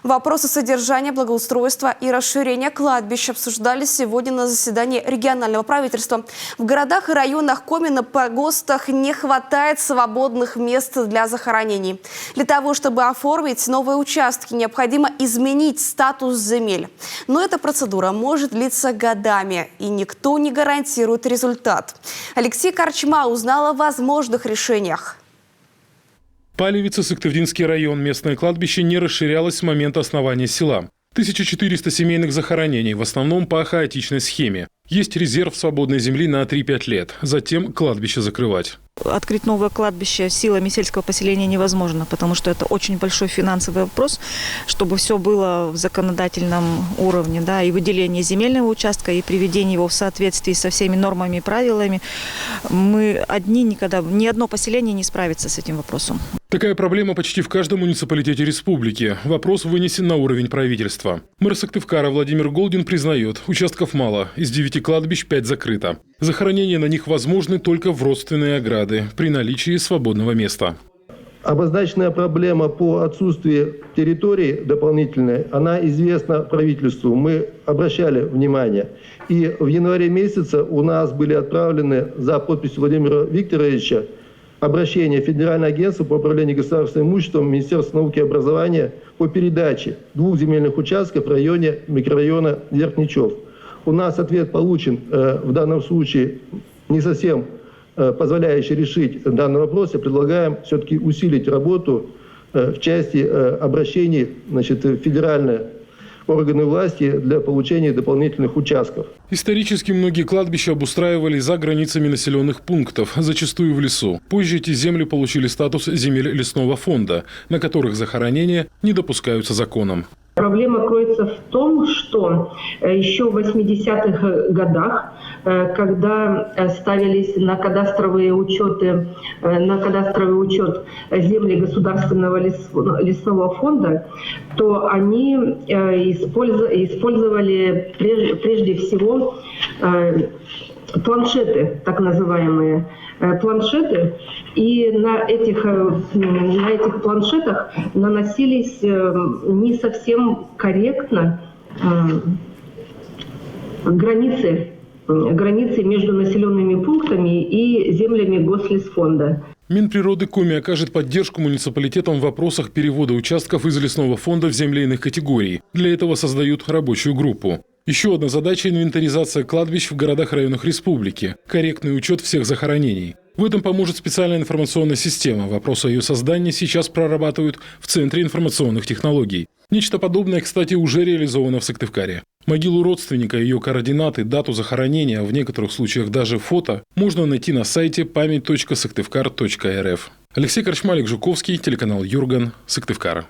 Вопросы содержания, благоустройства и расширения кладбищ обсуждались сегодня на заседании регионального правительства. В городах и районах Коми на погостах не хватает свободных мест для захоронений. Для того, чтобы оформить новые участки, необходимо изменить статус земель. Но эта процедура может длиться годами, и никто не гарантирует результат. Алексей Корчма узнал о возможных решениях. Палевица, Сыктывдинский район. Местное кладбище не расширялось с момента основания села. 1400 семейных захоронений, в основном по хаотичной схеме. Есть резерв свободной земли на 3-5 лет. Затем кладбище закрывать. Открыть новое кладбище силами сельского поселения невозможно, потому что это очень большой финансовый вопрос, чтобы все было в законодательном уровне, да, и выделение земельного участка, и приведение его в соответствии со всеми нормами и правилами. Мы одни никогда, ни одно поселение не справится с этим вопросом. Такая проблема почти в каждом муниципалитете республики. Вопрос вынесен на уровень правительства. Мэр Сыктывкара Владимир Голдин признает, участков мало, из 9 кладбищ 5 закрыто. Захоронения на них возможны только в родственные ограды, при наличии свободного места. Обозначенная проблема по отсутствию территории дополнительной, она известна правительству. Мы обращали внимание. И в январе месяце у нас были отправлены за подписью Владимира Викторовича обращение Федерального агентства по управлению государственным имуществом Министерства науки и образования по передаче 2 земельных участков в районе микрорайона Верхничев. У нас ответ получен в данном случае не совсем позволяющий решить данный вопрос. И предлагаем все-таки усилить работу в части обращений в федеральные органы власти для получения дополнительных участков. Исторически многие кладбища обустраивали за границами населенных пунктов, зачастую в лесу. Позже эти земли получили статус земель лесного фонда, на которых захоронения не допускаются законом. Проблема кроется в том, что еще в 80-х годах, когда ставились на кадастровый учет земли государственного лесного фонда, то они использовали прежде всего планшеты, так называемые планшеты, и на этих планшетах наносились не совсем корректно границы между населенными пунктами и землями Гослесфонда. Минприроды Коми окажет поддержку муниципалитетам в вопросах перевода участков из лесного фонда в земли иных категорий. Для этого создают рабочую группу. Еще одна задача – инвентаризация кладбищ в городах и районах республики, корректный учет всех захоронений. В этом поможет специальная информационная система. Вопрос о ее создании сейчас прорабатывают в Центре информационных технологий. Нечто подобное, кстати, уже реализовано в Сыктывкаре. Могилу родственника, ее координаты, дату захоронения, а в некоторых случаях даже фото, можно найти на сайте память.сыктывкар.рф. Алексей Корчма, Олег Жуковский, телеканал Юрган, Сыктывкар.